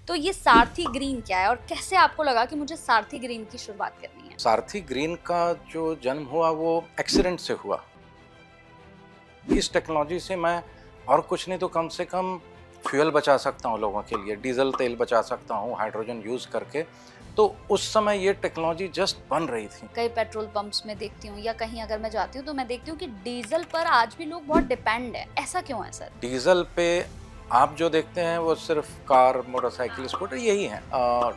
तो ये सारथी ग्रीन क्या है और कैसे आपको लगा कि मुझे सारथी ग्रीन की शुरुआत करनी है? सारथी ग्रीन का जो जन्म हुआ वो एक्सीडेंट से हुआ। इस टेक्नोलॉजी से मैं और कुछ नहीं तो कम से कम फ्यूल बचा सकता हूँ लोगों के लिए, डीजल तेल बचा सकता हूँ हाइड्रोजन यूज़ करके। तो उस समय ये टेक्नोलॉजी जस्ट बन रही थी। कई पेट्रोल पंप्स में देखती हूँ या कहीं अगर मैं जाती हूँ तो मैं देखती हूँ कि डीजल पर आज भी लोग बहुत डिपेंड है। ऐसा क्यों है सर? डीजल पे आप जो देखते हैं वो सिर्फ कार, मोटरसाइकिल, स्कूटर यही हैं,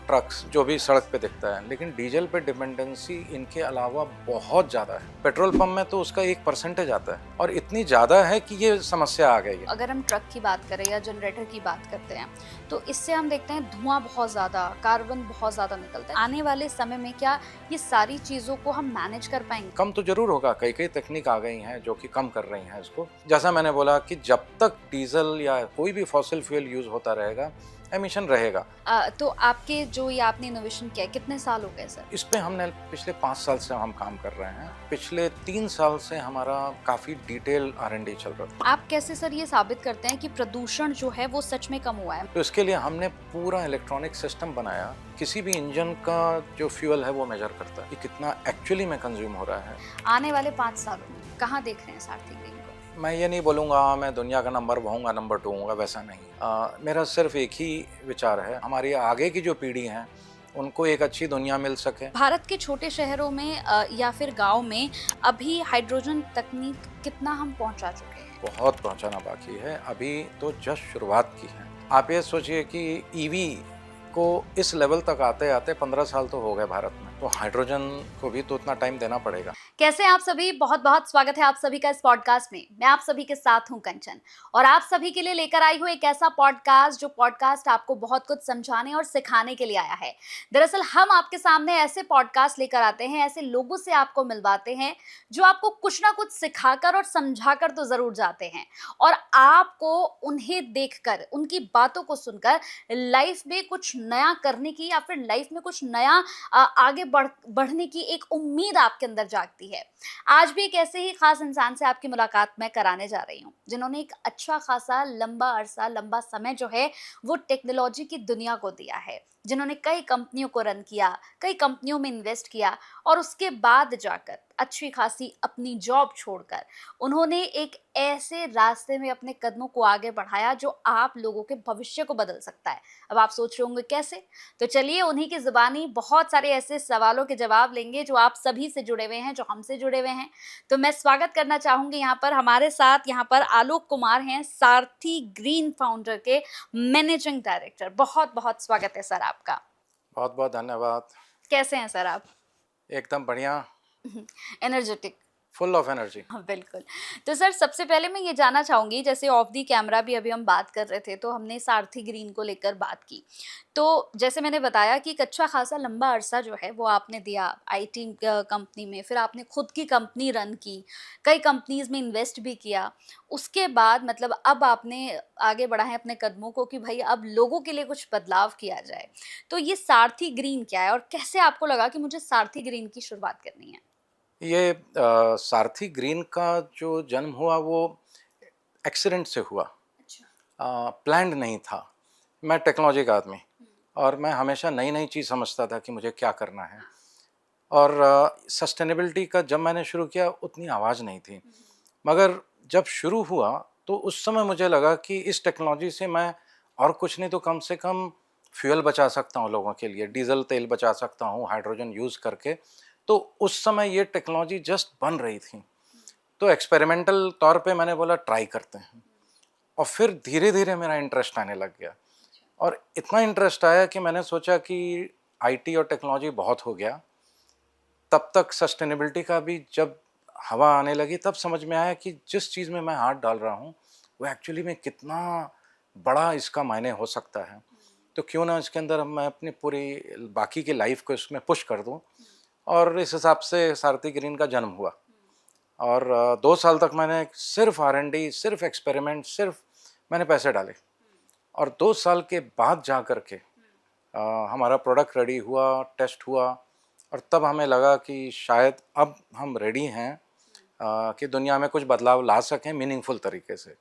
ट्रक्स जो भी सड़क पे दिखता है। लेकिन डीजल पे डिपेंडेंसी इनके अलावा बहुत ज़्यादा है। पेट्रोल पंप में तो उसका 1% आता है और इतनी ज़्यादा है कि ये समस्या आ गई है। अगर हम ट्रक की बात करें या जनरेटर की बात करते हैं तो इससे हम देखते हैं धुआं बहुत ज़्यादा, कार्बन बहुत ज़्यादा निकलता है। आने वाले समय में क्या ये सारी चीज़ों को हम मैनेज कर पाएंगे? कम तो जरूर होगा, कई कई तकनीक आ गई हैं जो कि कम कर रही हैं इसको। जैसा मैंने बोला कि जब तक डीजल या कोई भी फॉसिल फ्यूल यूज होता रहेगा, एमिशन रहेगा। तो आपके जो ये आपने इनोवेशन किया है, कितने साल हो गए सर? इस पे हमने पिछले 5 साल से हम काम कर रहे हैं। पिछले 3 साल से हमारा काफी डिटेल R&D चल रहा था। आप कैसे सर ये साबित करते हैं कि प्रदूषण जो है वो सच में कम हुआ है? तो इसके लिए हमने पूरा इलेक्ट्रॉनिक सिस्टम बनाया। किसी भी इंजन का जो फ्यूल है वो मेजर करता है कि कितना एक्चुअली में कंज्यूम हो रहा है। आने वाले 5 सालों में कहाँ देख रहे हैं सारथी ग्रीन को? मैं ये नहीं बोलूँगा मैं दुनिया का नंबर होऊंगा, नंबर 2 होऊंगा, वैसा नहीं। मेरा सिर्फ एक ही विचार है, हमारी आगे की जो पीढ़ी है उनको एक अच्छी दुनिया मिल सके। भारत के छोटे शहरों में या फिर गांव में अभी हाइड्रोजन तकनीक कितना हम पहुंचा चुके हैं? बहुत पहुंचाना बाकी है, अभी तो जस्ट शुरुआत की है। आप ये सोचिए कि ईवी को इस लेवल तक आते आते 15 साल तो हो गए भारत में, तो हाइड्रोजन को भी तो उतना टाइम देना पड़ेगा। कैसे हैं आप सभी? बहुत बहुत स्वागत है आप सभी का इस पॉडकास्ट में। मैं आप सभी के साथ हूं कंचन और आप सभी के लिए लेकर आई हूं एक ऐसा पॉडकास्ट जो पॉडकास्ट आपको बहुत कुछ समझाने और सिखाने के लिए आया है। दरअसल हम आपके सामने ऐसे पॉडकास्ट लेकर आते हैं, ऐसे लोगों से आपको मिलवाते हैं जो आपको कुछ ना कुछ सिखाकर और समझाकर तो जरूर जाते हैं और आपको उन्हें देखकर, उनकी बातों को सुनकर लाइफ में कुछ नया करने की या फिर लाइफ में कुछ नया आगे बढ़ने की एक उम्मीद आपके अंदर जागती है। आज भी एक ऐसे ही खास इंसान से आपकी मुलाकात मैं कराने जा रही हूँ जिन्होंने एक अच्छा खासा लंबा अरसा, लंबा समय जो है वो टेक्नोलॉजी की दुनिया को दिया है, जिन्होंने कई कंपनियों को रन किया, कई कंपनियों में इन्वेस्ट किया और उसके बाद जाकर अच्छी खासी अपनी जॉब छोड़कर उन्होंने एक ऐसे रास्ते में अपने कदमों को आगे बढ़ाया जो आप लोगों के भविष्य को बदल सकता है। अब आप सोच रहे होंगे कैसे? तो चलिए उन्हीं की जुबानी बहुत सारे ऐसे सवालों के जवाब लेंगे जो आप सभी से जुड़े हुए हैं, जो हमसे जुड़े हुए हैं। तो मैं स्वागत करना चाहूंगी यहाँ पर हमारे साथ यहाँ पर आलोक कुमार हैं, सारथी ग्रीन फाउंडर के मैनेजिंग डायरेक्टर। बहुत बहुत स्वागत है सर आपका। बहुत बहुत धन्यवाद। कैसे हैं सर आप? एकदम बढ़िया। एनर्जेटिक। Full of energy. हाँ, बिल्कुल। तो सर सबसे पहले मैं ये जानना चाहूँगी, जैसे ऑफ द कैमरा भी अभी हम बात कर रहे थे तो हमने सारथी ग्रीन को लेकर बात की। तो जैसे मैंने बताया कि एक अच्छा खासा लंबा अरसा जो है वो आपने दिया आईटी कंपनी में, फिर आपने खुद की कंपनी रन की, कई कंपनीज़ में इन्वेस्ट भी किया। उसके बाद मतलब अब आपने आगे बढ़ा है अपने कदमों को कि भई अब लोगों के लिए कुछ बदलाव किया जाए। तो ये सारथी ग्रीन क्या है और कैसे आपको लगा कि मुझे सारथी ग्रीन की शुरुआत करनी है? ये सारथी ग्रीन का जो जन्म हुआ वो एक्सीडेंट से हुआ। अच्छा। प्लान्ड नहीं था। मैं टेक्नोलॉजी का आदमी और मैं हमेशा नई नई चीज़ समझता था कि मुझे क्या करना है। और सस्टेनेबिलिटी का जब मैंने शुरू किया उतनी आवाज़ नहीं थी, मगर जब शुरू हुआ तो उस समय मुझे लगा कि इस टेक्नोलॉजी से मैं और कुछ नहीं तो कम से कम फ्यूल बचा सकता हूँ लोगों के लिए, डीजल तेल बचा सकता हूँ हाइड्रोजन यूज़ करके। तो उस समय ये टेक्नोलॉजी जस्ट बन रही थी, तो एक्सपेरिमेंटल तौर पे मैंने बोला ट्राई करते हैं। और फिर धीरे धीरे मेरा इंटरेस्ट आने लग गया और इतना इंटरेस्ट आया कि मैंने सोचा कि आईटी और टेक्नोलॉजी बहुत हो गया। तब तक सस्टेनेबिलिटी का भी जब हवा आने लगी तब समझ में आया कि जिस चीज़ में मैं हाथ डाल रहा हूँ वो एक्चुअली में कितना बड़ा इसका मायने हो सकता है। तो क्यों ना इसके अंदर मैं अपनी पूरी बाकी की लाइफ को इसमें पुश कर दूँ। और इस हिसाब से सारथी ग्रीन का जन्म हुआ। और 2 साल तक मैंने सिर्फ R&D, सिर्फ एक्सपेरिमेंट, सिर्फ मैंने पैसे डाले। और 2 साल के बाद जा कर के हमारा प्रोडक्ट रेडी हुआ, टेस्ट हुआ और तब हमें लगा कि शायद अब हम रेडी हैं कि दुनिया में कुछ बदलाव ला सकें मीनिंगफुल तरीके से।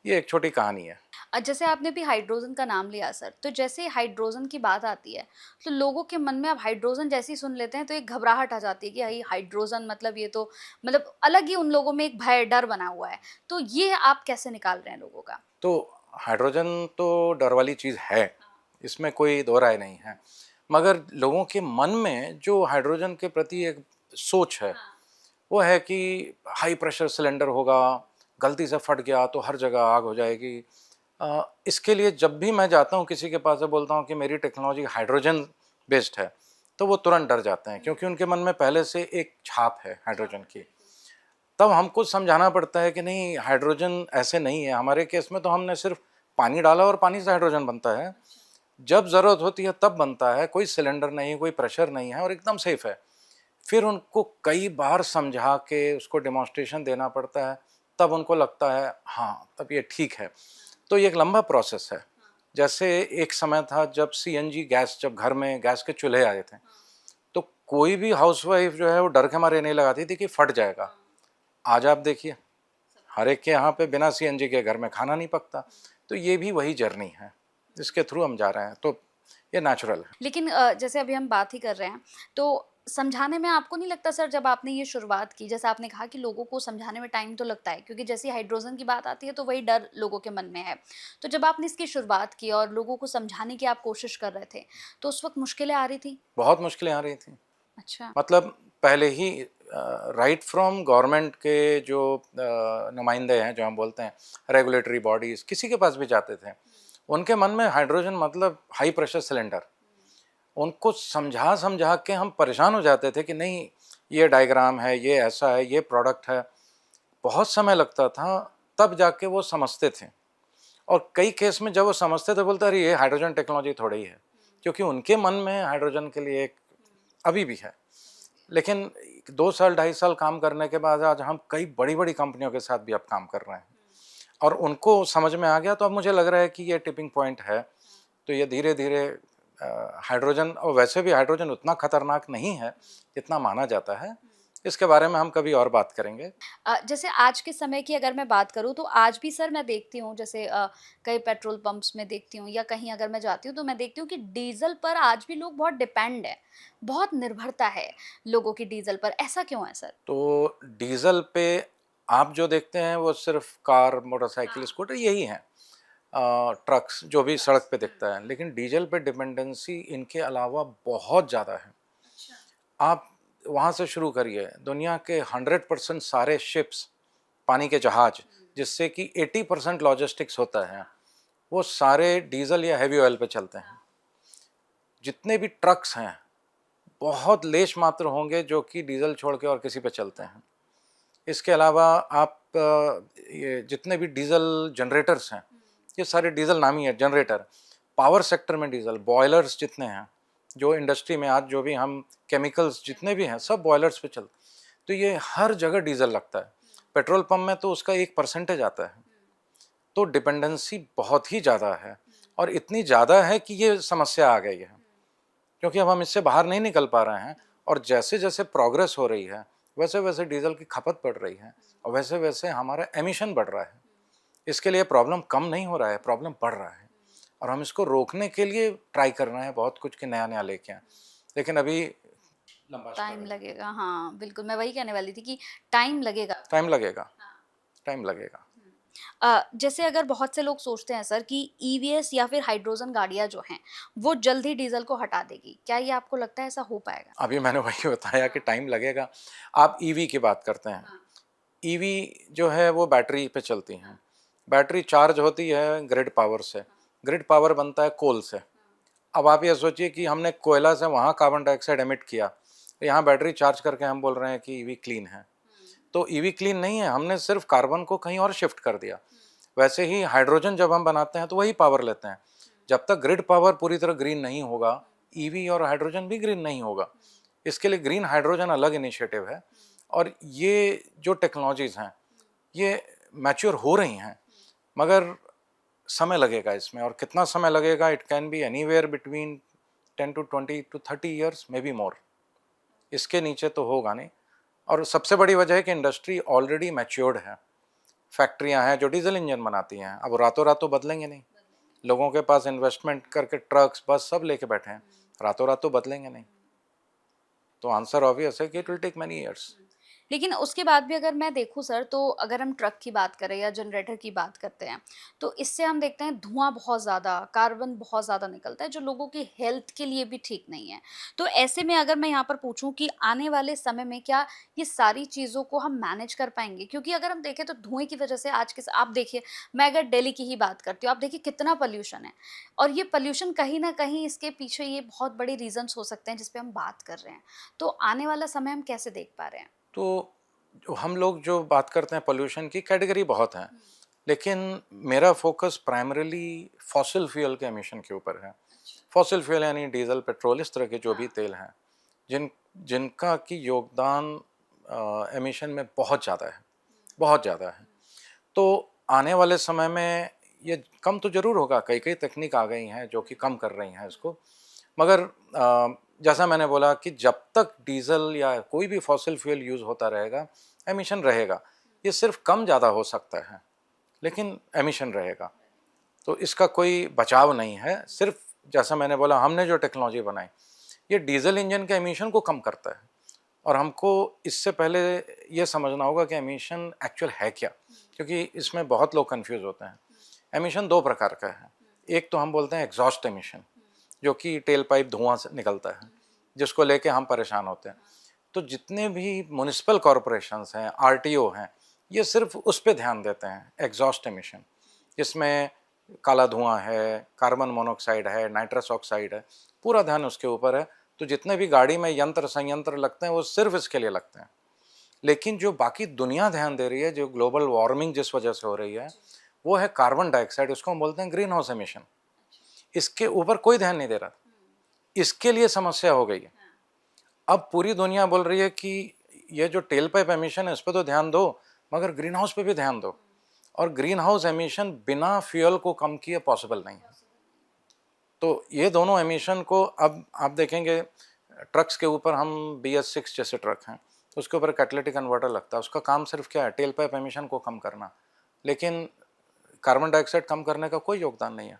ये एक छोटी कहानी है। जैसे आपने भी हाइड्रोजन का नाम लिया सर, तो जैसे हाइड्रोजन की बात आती है, तो लोगों के मन में अब हाइड्रोजन जैसे ही सुन लेते हैं तो एक घबराहट आ जाती है कि भाई हाइड्रोजन मतलब ये तो मतलब अलग ही उन लोगों में एक भय, डर बना हुआ है। तो ये आप कैसे निकाल रहे हैं लोगों का? तो हाइड्रोजन तो डर वाली चीज़ है, इसमें कोई दो राय नहीं है। मगर लोगों के मन में जो हाइड्रोजन के प्रति एक सोच है, वो है कि हाई प्रेशर सिलेंडर होगा, गलती से फट गया तो हर जगह आग हो जाएगी। इसके लिए जब भी मैं जाता हूँ किसी के पास से बोलता हूँ कि मेरी टेक्नोलॉजी हाइड्रोजन बेस्ड है, तो वो तुरंत डर जाते हैं, क्योंकि उनके मन में पहले से एक छाप है हाइड्रोजन की। तब हमको समझाना पड़ता है कि नहीं, हाइड्रोजन ऐसे नहीं है। हमारे केस में तो हमने सिर्फ पानी डाला और पानी से हाइड्रोजन बनता है, जब ज़रूरत होती है तब बनता है, कोई सिलेंडर नहीं, कोई प्रेशर नहीं है और एकदम सेफ है। फिर उनको कई बार समझा के उसको डेमोन्स्ट्रेशन देना पड़ता है, तब उनको लगता है हाँ, तब ये ठीक है। तो ये एक लंबा प्रोसेस है। जैसे एक समय था जब सीएनजी गैस, जब घर में गैस के चूल्हे आए थे, तो कोई भी हाउसवाइफ जो है वो डर के मारे नहीं लगाती थी कि फट जाएगा। आज आप देखिए, हर एक के यहाँ पे बिना सीएनजी के घर में खाना नहीं पकता। तो ये भी वही जर्नी है जिसके थ्रू हम जा रहे हैं, तो ये नेचुरल है। लेकिन जैसे अभी हम बात ही कर रहे हैं, तो समझाने में आपको नहीं लगता सर, जब आपने ये शुरुआत की, जैसे आपने कहा कि लोगों को समझाने में टाइम तो लगता है, क्योंकि जैसे हाइड्रोजन की बात आती है तो वही डर लोगों के मन में है। तो जब आपने इसकी शुरुआत की और लोगों को समझाने की आप कोशिश कर रहे थे, तो उस वक़्त मुश्किलें आ रही थी? बहुत मुश्किलें आ रही थी। अच्छा। मतलब पहले ही राइट फ्रॉम गवर्नमेंट के जो नुमाइंदे हैं, जो हम बोलते हैं रेगुलेटरी बॉडीज़, किसी के पास भी जाते थे, उनके मन में हाइड्रोजन मतलब हाई प्रेशर सिलेंडर। उनको समझा समझा के हम परेशान हो जाते थे कि नहीं, ये डायग्राम है, ये ऐसा है, ये प्रोडक्ट है। बहुत समय लगता था, तब जाके वो समझते थे। और कई केस में जब वो समझते थे बोलते अरे ये हाइड्रोजन टेक्नोलॉजी थोड़ी ही है, क्योंकि उनके मन में हाइड्रोजन के लिए एक अभी भी है। लेकिन 2 साल 2.5 साल काम करने के बाद आज हम कई बड़ी-बड़ी कंपनियों के साथ भी अब काम कर रहे हैं और उनको समझ में आ गया। तो अब मुझे लग रहा है कि ये टिपिंग पॉइंट है। तो ये धीरे-धीरे हाइड्रोजन, और वैसे भी हाइड्रोजन उतना खतरनाक नहीं है जितना माना जाता है। इसके बारे में हम कभी और बात करेंगे। जैसे आज के समय की अगर मैं बात करूँ तो आज भी सर मैं देखती हूँ, जैसे कई पेट्रोल पंप्स में देखती हूँ या कहीं अगर मैं जाती हूँ तो मैं देखती हूँ कि डीज़ल पर आज भी लोग बहुत डिपेंड है, बहुत निर्भरता है लोगों की डीज़ल पर, ऐसा क्यों है सर? तो डीज़ल पे आप जो देखते हैं वो सिर्फ कार, मोटरसाइकिल, स्कूटर यही हैं। ट्रक्स जो भी सड़क पे दिखता है, लेकिन डीजल पे डिपेंडेंसी इनके अलावा बहुत ज़्यादा है। आप वहाँ से शुरू करिए, दुनिया के 100% सारे शिप्स, पानी के जहाज, जिससे कि 80% लॉजिस्टिक्स होता है, वो सारे डीजल या हेवी ऑयल पे चलते हैं। जितने भी ट्रक्स हैं, बहुत लेश मात्र होंगे जो कि डीजल छोड़ के और किसी पे चलते हैं। इसके अलावा आप ये जितने भी डीजल जनरेटर्स हैं, ये सारे डीजल नामी है जनरेटर। पावर सेक्टर में डीजल, बॉयलर्स जितने हैं, जो इंडस्ट्री में आज जो भी हम केमिकल्स जितने भी हैं, सब बॉयलर्स पे चलते। तो ये हर जगह डीजल लगता है। पेट्रोल पंप में तो उसका एक परसेंटेज आता है। तो डिपेंडेंसी बहुत ही ज़्यादा है, और इतनी ज़्यादा है कि ये समस्या आ गई है, क्योंकि अब हम इससे बाहर नहीं निकल पा रहे हैं। और जैसे जैसे प्रोग्रेस हो रही है, वैसे वैसे डीजल की खपत बढ़ रही है, और वैसे वैसे हमारा एमिशन बढ़ रहा है। इसके लिए प्रॉब्लम कम नहीं हो रहा है, प्रॉब्लम बढ़ रहा है। और हम इसको रोकने के लिए ट्राई कर रहे हैं बहुत कुछ कि नया नया लेके आए, लेकिन अभी लंबा टाइम स्ट्रगल है। लगेगा, हाँ, बिल्कुल मैं वही कहने वाली थी कि टाइम लगेगा। टाइम लगेगा, टाइम लगेगा। जैसे अगर बहुत से लोग सोचते हैं सर कि ईवीएस या फिर हाइड्रोजन गाड़ियाँ जो हैं, वो जल्द ही डीज़ल को हटा देगी। क्या ये आपको लगता है ऐसा हो पाएगा? अभी मैंने वही बताया कि टाइम लगेगा। आप ईवी की बात करते हैं, ईवी जो है वो बैटरी पे चलती हैं। बैटरी चार्ज होती है ग्रिड पावर से, ग्रिड पावर बनता है कोल से। अब आप ये सोचिए कि हमने कोयला से वहाँ कार्बन डाइऑक्साइड एमिट किया, तो यहाँ बैटरी चार्ज करके हम बोल रहे हैं कि ईवी क्लीन है। तो ईवी क्लीन नहीं है, हमने सिर्फ कार्बन को कहीं और शिफ्ट कर दिया। वैसे ही हाइड्रोजन जब हम बनाते हैं तो वही पावर लेते हैं। जब तक ग्रिड पावर पूरी तरह ग्रीन नहीं होगा, ईवी और हाइड्रोजन भी ग्रीन नहीं होगा। इसके लिए ग्रीन हाइड्रोजन अलग इनिशिएटिव है। और ये जो टेक्नोलॉजीज़ हैं, ये मैच्योर हो रही हैं, मगर समय लगेगा इसमें। और कितना समय लगेगा, it can be anywhere between 10 to 20 to 30 years, may be more. इसके नीचे तो होगा नहीं। और सबसे बड़ी वजह है कि इंडस्ट्री ऑलरेडी मैच्योर्ड है। फैक्ट्रियां हैं जो डीजल इंजन बनाती हैं, अब रातों रात तो बदलेंगे नहीं। लोगों के पास इन्वेस्टमेंट करके ट्रक्स बस सब लेके बैठे हैं, रातों रात तो बदलेंगे नहीं। तो आंसर ऑब्वियस है कि it will take many years. लेकिन उसके बाद भी अगर मैं देखूँ सर, तो अगर हम ट्रक की बात करें या जनरेटर की बात करते हैं, तो इससे हम देखते हैं धुआँ बहुत ज़्यादा, कार्बन बहुत ज़्यादा निकलता है, जो लोगों की हेल्थ के लिए भी ठीक नहीं है। तो ऐसे में अगर मैं यहाँ पर पूछूँ कि आने वाले समय में क्या ये सारी चीज़ों को हम मैनेज कर पाएँगे? क्योंकि अगर हम देखें तो धुएँ की वजह से आज के स आप देखिए, मैं अगर दिल्ली की ही बात करती हूँ, आप देखिए कितना पॉल्यूशन है, और ये पॉल्यूशन कहीं न कहीं इसके पीछे ये बहुत बड़े रीज़न्स हो सकते हैं जिस पे हम बात कर रहे हैं। तो आने वाला समय हम कैसे देख पा रहे हैं? तो हम लोग जो बात करते हैं पोल्यूशन की कैटेगरी बहुत हैं, लेकिन मेरा फोकस प्राइमरीली फॉसिल फ्यूल के एमिशन के ऊपर है। फॉसिल फ्यूल यानी डीजल, पेट्रोल, इस तरह के जो भी तेल हैं, जिनका कि योगदान एमिशन में बहुत ज़्यादा है, बहुत ज़्यादा है। तो आने वाले समय में ये कम तो ज़रूर होगा, कई कई तकनीक आ गई हैं जो कि कम कर रही हैं इसको, मगर जैसा मैंने बोला कि जब तक डीजल या कोई भी फॉसिल फ्यूल यूज़ होता रहेगा, एमिशन रहेगा। ये सिर्फ कम ज़्यादा हो सकता है, लेकिन एमिशन रहेगा। तो इसका कोई बचाव नहीं है। सिर्फ जैसा मैंने बोला, हमने जो टेक्नोलॉजी बनाई, ये डीजल इंजन के एमिशन को कम करता है, और हमको इससे पहले ये समझना होगा कि एमिशन एक्चुअल है क्या, क्योंकि इसमें बहुत लोग कंफ्यूज होते हैं। एमिशन दो प्रकार का है। एक तो हम बोलते हैं एग्जॉस्ट एमिशन, जो कि टेल पाइप धुआं से निकलता है, जिसको लेके हम परेशान होते हैं। तो जितने भी म्युनिसिपल कॉरपोरेशंस हैं, आरटीओ हैं, ये सिर्फ उस पे ध्यान देते हैं, एग्जॉस्ट एमिशन। इसमें काला धुआं है, कार्बन मोनोऑक्साइड है, नाइट्रस ऑक्साइड है, पूरा ध्यान उसके ऊपर है। तो जितने भी गाड़ी में यंत्र संयंत्र लगते हैं वो सिर्फ इसके लिए लगते हैं। लेकिन जो बाकी दुनिया ध्यान दे रही है, जो ग्लोबल वार्मिंग जिस वजह से हो रही है, वो है कार्बन डाइऑक्साइड, उसको हम बोलते हैं ग्रीन हाउस एमिशन। इसके ऊपर कोई ध्यान नहीं दे रहा। इसके लिए समस्या हो गई है। अब पूरी दुनिया बोल रही है कि ये जो टेल पाइप एमिशन है इस पर तो ध्यान दो, मगर ग्रीन हाउस पे भी ध्यान दो। और ग्रीन हाउस एमिशन बिना फ्यूल को कम किए पॉसिबल नहीं है। तो ये दोनों एमिशन को अब आप देखेंगे, ट्रक्स के ऊपर हम BS6 जैसे ट्रक हैं, तो उसके ऊपर कैटालिटिक कन्वर्टर लगता है। उसका काम सिर्फ क्या है, टेल पाइप एमिशन को कम करना, लेकिन कार्बन डाइऑक्साइड कम करने का कोई योगदान नहीं है।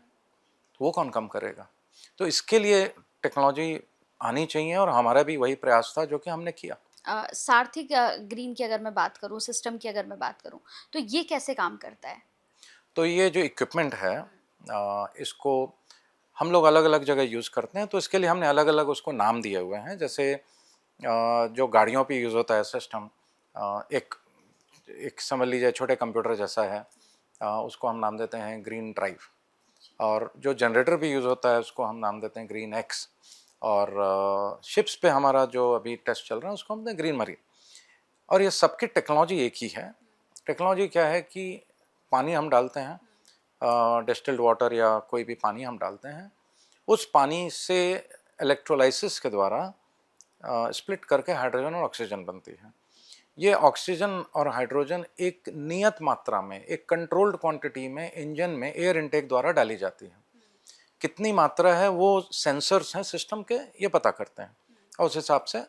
तो वो कौन कम करेगा? तो इसके लिए टेक्नोलॉजी आनी चाहिए, और हमारा भी वही प्रयास था जो कि हमने किया। सारथी ग्रीन की अगर मैं बात करूँ, सिस्टम की अगर मैं बात करूँ, तो ये कैसे काम करता है? तो ये जो इक्विपमेंट है, इसको हम लोग अलग अलग जगह यूज़ करते हैं, तो इसके लिए हमने अलग अलग उसको नाम दिए हुए हैं। जैसे जो गाड़ियों पे यूज़ होता है सिस्टम, एक एक समझ लीजिए छोटे कंप्यूटर जैसा है, उसको हम नाम देते हैं ग्रीन ड्राइव। और जो जनरेटर भी यूज़ होता है उसको हम नाम देते हैं ग्रीन एक्स। और शिप्स पे हमारा जो अभी टेस्ट चल रहा है उसको हम देते हैं ग्रीन मरीन। और ये सबकी टेक्नोलॉजी एक ही है। टेक्नोलॉजी क्या है कि पानी हम डालते हैं, डिस्टिल्ड वाटर या कोई भी पानी हम डालते हैं, उस पानी से इलेक्ट्रोलाइसिस के द्वारा स्प्लिट करके हाइड्रोजन और ऑक्सीजन बनती है। ये ऑक्सीजन और हाइड्रोजन एक नियत मात्रा में, एक कंट्रोल्ड क्वांटिटी में इंजन में एयर इनटेक द्वारा डाली जाती है। कितनी मात्रा है वो सेंसर्स हैं सिस्टम के, ये पता करते हैं, और उस हिसाब से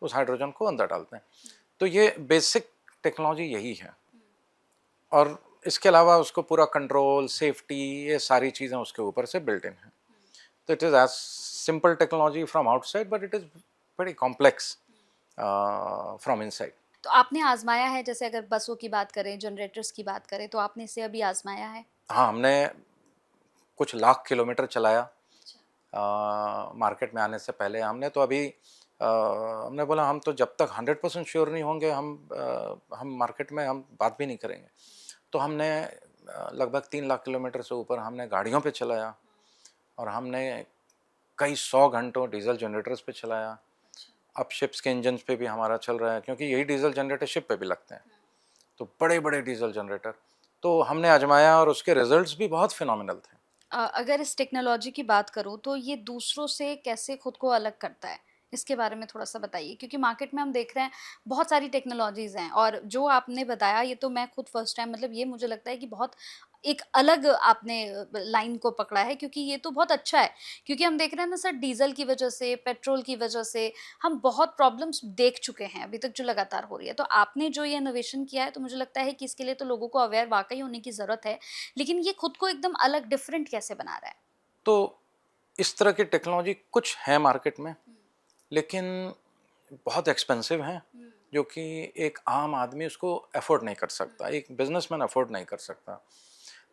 उस हाइड्रोजन को अंदर डालते हैं। तो ये बेसिक टेक्नोलॉजी यही है, और इसके अलावा उसको पूरा कंट्रोल, सेफ्टी, ये सारी चीज़ें उसके ऊपर से बिल्ट इन हैं। तो it is as simple technology from outside, but it is very complex from inside. तो आपने आज़माया है, जैसे अगर बसों की बात करें, जनरेटर्स की बात करें, तो आपने इसे अभी आज़माया है? हाँ, हमने कुछ लाख किलोमीटर चलाया मार्केट में आने से पहले। हमने तो अभी हमने बोला हम तो जब तक 100% श्योर नहीं होंगे हम मार्केट में हम बात भी नहीं करेंगे। तो हमने लगभग 3 लाख किलोमीटर से ऊपर हमने गाड़ियों पे चलाया, और हमने कई 100 घंटों डीजल जनरेटर्स पे चलाया। अब शिप्स के इंजन पे भी हमारा चल रहा है, क्योंकि यही डीजल जनरेटर शिप पे भी लगते हैं, तो बड़े बड़े डीजल जनरेटर। तो हमने आजमाया और उसके रिजल्ट्स भी बहुत फिनोमिनल थे। अगर इस टेक्नोलॉजी की बात करूँ, तो ये दूसरों से कैसे खुद को अलग करता है? इसके बारे में थोड़ा-सा बताइए क्योंकि मार्केट में हम देख रहे हैं बहुत सारी टेक्नोलॉजीज़ हैं और जो आपने बताया ये तो मैं खुद फर्स्ट टाइम मतलब ये मुझे लगता है कि बहुत एक अलग आपने लाइन को पकड़ा है क्योंकि ये तो बहुत अच्छा है। क्योंकि हम देख रहे हैं ना सर डीज़ल की वज़ह से, पेट्रोल की वज़ह से हम बहुत प्रॉब्लम्स देख चुके हैं अभी तक जो लगातार हो रही है। तो आपने जो ये इनोवेशन किया है तो मुझे लगता है कि इसके लिए तो लोगों को अवेयर वाक़ई होने की ज़रूरत है। लेकिन ये खुद को एकदम अलग डिफरेंट कैसे बना रहा है? तो इस तरह की टेक्नोलॉजी कुछ है मार्केट में, लेकिन बहुत एक्सपेंसिव हैं, जो कि एक आम आदमी उसको अफ़ोर्ड नहीं कर सकता, एक बिज़नेसमैन अफ़ोर्ड नहीं कर सकता।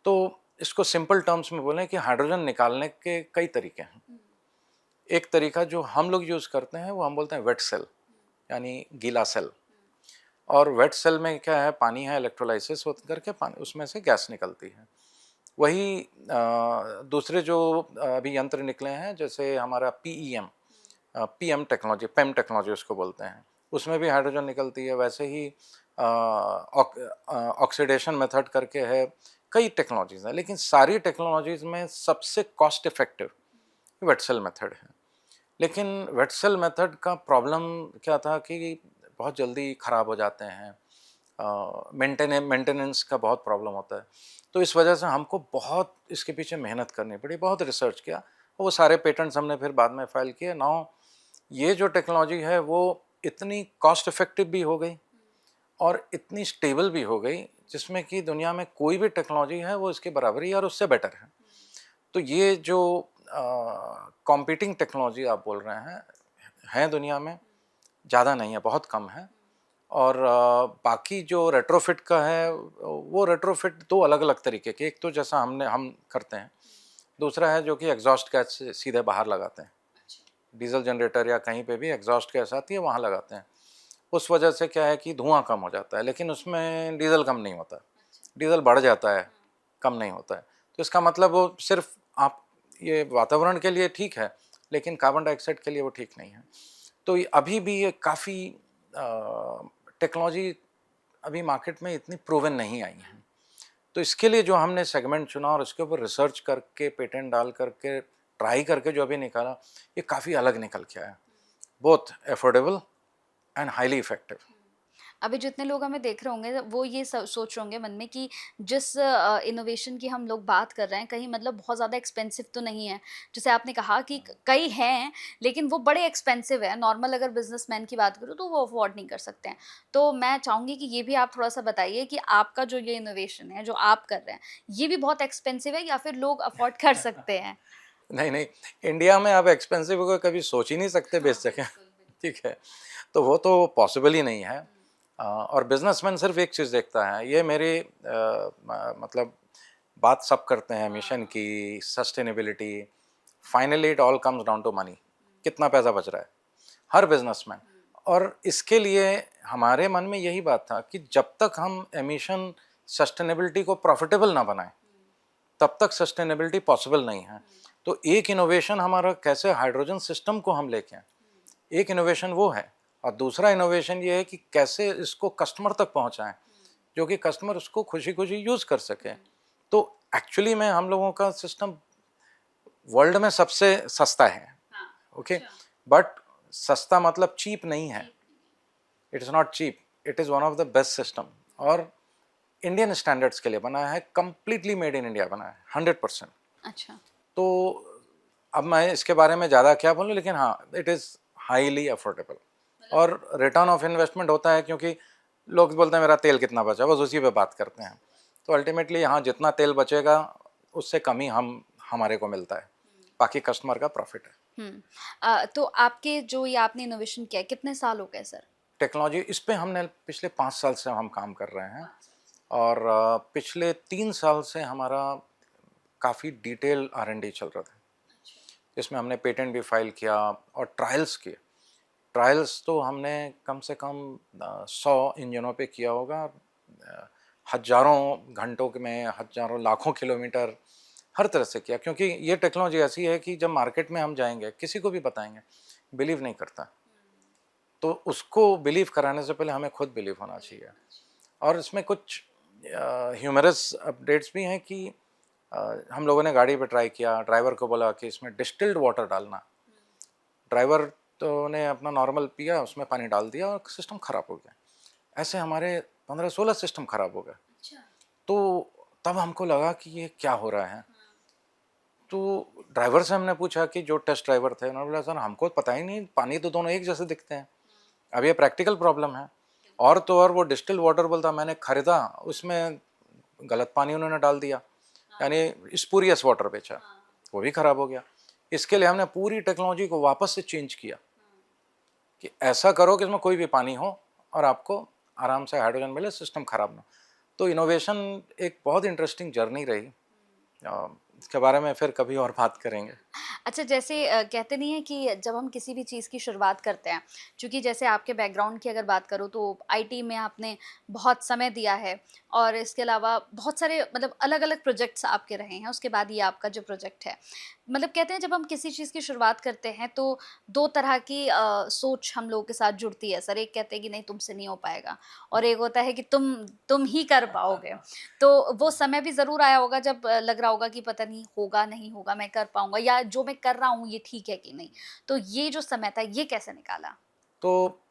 तो इसको सिंपल टर्म्स में बोलें कि हाइड्रोजन निकालने के कई तरीके हैं। एक तरीका जो हम लोग यूज़ करते हैं वो हम बोलते हैं वेट सेल, यानी गीला सेल। और वेट सेल में क्या है, पानी है, इलेक्ट्रोलाइसिस होकर करके पानी उसमें से गैस निकलती है। वही दूसरे जो अभी यंत्र निकले हैं जैसे हमारा पीईएम, पीएम टेक्नोलॉजी, पेम टेक्नोलॉजी उसको बोलते हैं, उसमें भी हाइड्रोजन निकलती है। वैसे ही ऑक्सीडेशन मेथड करके है, कई टेक्नोलॉजीज़ हैं, लेकिन सारी टेक्नोलॉजीज़ में सबसे cost effective wet cell method है। लेकिन वेट सेल मेथड का प्रॉब्लम क्या था कि बहुत जल्दी ख़राब हो जाते हैं, मेंटेनेंस का बहुत प्रॉब्लम होता है। तो इस वजह से हमको बहुत इसके पीछे मेहनत करनी पड़ी, बहुत रिसर्च किया, वो सारे पेटेंट्स हमने फिर बाद में फ़ाइल किए। नाउ ये जो टेक्नोलॉजी है वो इतनी कॉस्ट इफ़ेक्टिव भी हो गई और इतनी स्टेबल भी हो गई, जिसमें कि दुनिया में कोई भी टेक्नोलॉजी है वो इसके बराबर ही और उससे बेटर है। तो ये जो कॉम्पीटिंग टेक्नोलॉजी आप बोल रहे हैं दुनिया में, ज़्यादा नहीं है, बहुत कम है। और बाकी जो रेट्रोफिट का है, वो रेट्रोफिट दो अलग-अलग तरीके के, एक तो जैसा हम करते हैं, दूसरा है जो कि एग्ज़ॉस्ट गैस से सीधे बाहर लगाते हैं। डीज़ल जनरेटर या कहीं पे भी एग्ज़ॉस्ट गैस आती है, वहाँ लगाते हैं। उस वजह से क्या है कि धुआँ कम हो जाता है, लेकिन उसमें डीज़ल कम नहीं होता, डीज़ल बढ़ जाता है, कम नहीं होता है। तो इसका मतलब वो सिर्फ़ आप ये वातावरण के लिए ठीक है, लेकिन कार्बन डाइऑक्साइड के लिए वो ठीक नहीं है। तो ये अभी भी ये काफ़ी टेक्नोलॉजी अभी मार्केट में इतनी प्रूवन नहीं आई हैं। तो इसके लिए जो हमने सेगमेंट चुना और उसके ऊपर रिसर्च करके, पेटेंट डाल करके, ट्राई करके जो अभी निकाला, ये काफ़ी अलग निकल के आया। Both affordable and highly effective. अभी जितने लोग हमें देख रहे होंगे वो ये सोच रहे होंगे मन में कि जिस इनोवेशन की हम लोग बात कर रहे हैं कहीं मतलब बहुत ज़्यादा एक्सपेंसिव तो नहीं है। जैसे आपने कहा कि कई हैं लेकिन वो बड़े एक्सपेंसिव है, नॉर्मल अगर बिजनेसमैन की बात करूँ तो वो अफोर्ड नहीं कर सकते हैं। तो मैं चाहूँगी कि ये भी आप थोड़ा सा बताइए कि आपका जो ये इनोवेशन है जो आप कर रहे हैं ये भी बहुत एक्सपेंसिव है या फिर लोग अफोर्ड कर सकते हैं? नहीं, नहीं, इंडिया में आप एक्सपेंसिव को कभी सोच ही नहीं सकते बेच सकें, ठीक है? तो वो तो पॉसिबल ही नहीं है। और बिज़नेसमैन सिर्फ़ एक चीज़ देखता है, ये मेरी मतलब बात सब करते हैं मिशन की, sustainability, finally it all comes down to money, कितना पैसा बच रहा है, हर बिज़नेसमैन। और इसके लिए हमारे मन में यही बात था कि जब तक हम एमिशन सस्टेनेबिलिटी को प्रॉफ़िटेबल ना बनाएँ, तब तक सस्टेनेबिलिटी पॉसिबल नहीं है। तो एक इनोवेशन हमारा कैसे हाइड्रोजन सिस्टम को हम लेके आएँ, एक इनोवेशन वो है। और दूसरा इनोवेशन ये है कि कैसे इसको कस्टमर तक पहुँचाएँ, जो कि कस्टमर उसको खुशी-खुशी यूज़ कर सके। तो एक्चुअली में हम लोगों का सिस्टम वर्ल्ड में सबसे सस्ता है, ओके? बट सस्ता मतलब चीप नहीं है, it is not cheap, it is one of the best system. और इंडियन स्टैंडर्ड्स के लिए बना है, कंप्लीटली मेड इन इंडिया बना है, 100%। अच्छा। तो अब मैं इसके बारे में ज़्यादा क्या बोलूँ, लेकिन हाँ, इट इज़ हाईली अफोर्डेबल और रिटर्न ऑफ इन्वेस्टमेंट होता है, क्योंकि लोग बोलते हैं मेरा तेल कितना बचा, बस उसी पे बात करते हैं। तो अल्टीमेटली यहाँ जितना तेल बचेगा उससे कम ही हमारे को मिलता है, बाकी कस्टमर का प्रॉफिट है। तो आपके जो ये आपने इनोवेशन किया है कितने साल हो गए सर? टेक्नोलॉजी इस पे हमने पिछले 5 साल से हम काम कर रहे हैं। और पिछले 3 साल से हमारा काफ़ी डिटेल R&D चल रहा था, जिसमें हमने पेटेंट भी फाइल किया और ट्रायल्स किए। ट्रायल्स तो हमने कम से कम 100 इंजनों पे किया होगा, हज़ारों घंटों में, हज़ारों लाखों किलोमीटर हर तरह से किया, क्योंकि ये टेक्नोलॉजी ऐसी है कि जब मार्केट में हम जाएंगे, किसी को भी बताएंगे, बिलीव नहीं करता। तो उसको बिलीव कराने से पहले हमें खुद बिलीव होना चाहिए। और इसमें कुछ ह्यूमरस अपडेट्स भी हैं कि हम लोगों ने गाड़ी पे ट्राई किया, ड्राइवर को बोला कि इसमें डिस्टिल्ड वाटर डालना। ड्राइवर तो उन्हें अपना नॉर्मल पिया, उसमें पानी डाल दिया और सिस्टम ख़राब हो गया। ऐसे हमारे 15-16 सिस्टम ख़राब हो गए। अच्छा। तो तब हमको लगा कि ये क्या हो रहा है। तो ड्राइवर से हमने पूछा कि जो टेस्ट ड्राइवर थे, उन्होंने बोला सर हमको पता ही नहीं, पानी तो दोनों एक जैसे दिखते हैं। अब ये प्रैक्टिकल प्रॉब्लम है। और तो और वो डिस्टिल्ड वाटर बोलता मैंने ख़रीदा, उसमें गलत पानी उन्होंने डाल दिया, यानी स्पूरियस वाटर बेचा, वो भी ख़राब हो गया। इसके लिए हमने पूरी टेक्नोलॉजी को वापस से चेंज किया कि ऐसा करो कि इसमें कोई भी पानी हो और आपको आराम से हाइड्रोजन मिले, सिस्टम ख़राब ना। तो इनोवेशन एक बहुत इंटरेस्टिंग जर्नी रही। इसके बारे में फिर कभी और बात करेंगे। अच्छा, जैसे कहते नहीं है कि जब हम किसी भी चीज़ की शुरुआत करते हैं, चूँकि जैसे आपके बैकग्राउंड की अगर बात करूँ तो आईटी में आपने बहुत समय दिया है और इसके अलावा बहुत सारे मतलब अलग-अलग प्रोजेक्ट्स आपके रहे हैं, उसके बाद ये आपका जो प्रोजेक्ट है। मतलब कहते हैं जब हम किसी चीज़ की शुरुआत करते हैं तो 2 तरह की सोच हम लोगों के साथ जुड़ती है सर। एक कहते हैं कि नहीं तुमसे नहीं हो पाएगा और एक होता है कि तुम ही कर पाओगे। तो वो समय भी ज़रूर आया होगा जब लग रहा होगा कि पता नहीं होगा, नहीं होगा, मैं कर पाऊँगा या जो मैं कर रहा हूँ ये ठीक है कि नहीं। तो ये जो समय था ये कैसे निकाला? तो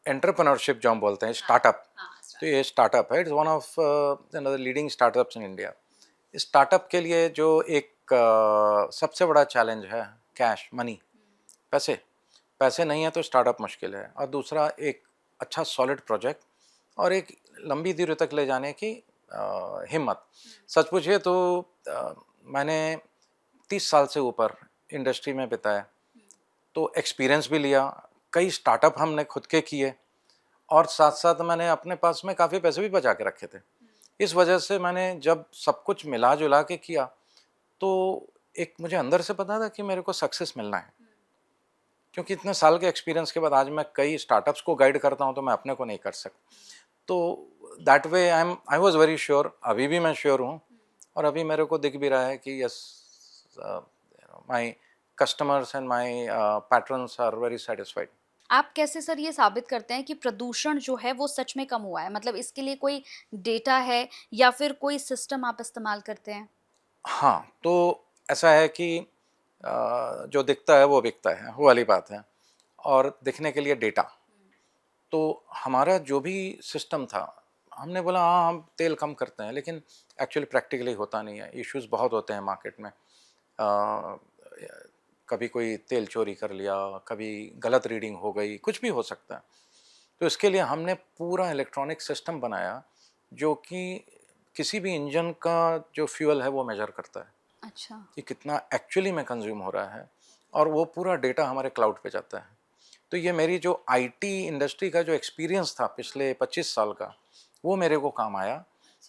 एंटरप्रेन्योरशिप जो हम बोलते हैं, हाँ, स्टार्टअप, हाँ, तो ये स्टार्टअप है, it's one of leading startups in India. Startup के लिए जो एक सबसे बड़ा चैलेंज है, कैश मनी, पैसे। पैसे नहीं है तो स्टार्टअप मुश्किल है। और दूसरा एक अच्छा सॉलिड प्रोजेक्ट और एक लंबी दूरी तक ले जाने की हिम्मत। सच पूछिए तो मैंने 30 साल से ऊपर इंडस्ट्री में बिताया, तो एक्सपीरियंस भी लिया, कई स्टार्टअप हमने खुद के किए और साथ साथ मैंने अपने पास में काफ़ी पैसे भी बचा के रखे थे। इस वजह से मैंने जब सब कुछ मिला जुला के किया तो एक मुझे अंदर से पता था कि मेरे को सक्सेस मिलना है, क्योंकि इतने साल के एक्सपीरियंस के बाद आज मैं कई स्टार्टअप्स को गाइड करता हूँ तो मैं अपने को नहीं कर सकता। तो that way I was very sure, अभी भी मैं श्योर हूँ और अभी मेरे को दिख भी रहा है कि yes, my customers and my patrons are very satisfied. आप कैसे सर ये साबित करते हैं कि प्रदूषण जो है वो सच में कम हुआ है? मतलब इसके लिए कोई डेटा है या फिर कोई सिस्टम आप इस्तेमाल करते हैं? हाँ, तो ऐसा है कि जो दिखता है वो बिकता है, वो वाली बात है। और दिखने के लिए डेटा, तो हमारा जो भी सिस्टम था, हमने बोला हाँ हम तेल कम करते हैं, लेकिन एक्चुअली प्रैक्टिकली होता नहीं है। इश्यूज बहुत होते हैं मार्केट में। कभी कोई तेल चोरी कर लिया, कभी गलत रीडिंग हो गई, कुछ भी हो सकता है। तो इसके लिए हमने पूरा इलेक्ट्रॉनिक सिस्टम बनाया जो कि किसी भी इंजन का जो फ्यूल है वो मेजर करता है अच्छा। कि कितना एक्चुअली में कंज्यूम हो रहा है, और वो पूरा डेटा हमारे क्लाउड पे जाता है। तो ये मेरी जो आईटी इंडस्ट्री का जो एक्सपीरियंस था पिछले 25 साल का, वो मेरे को काम आया,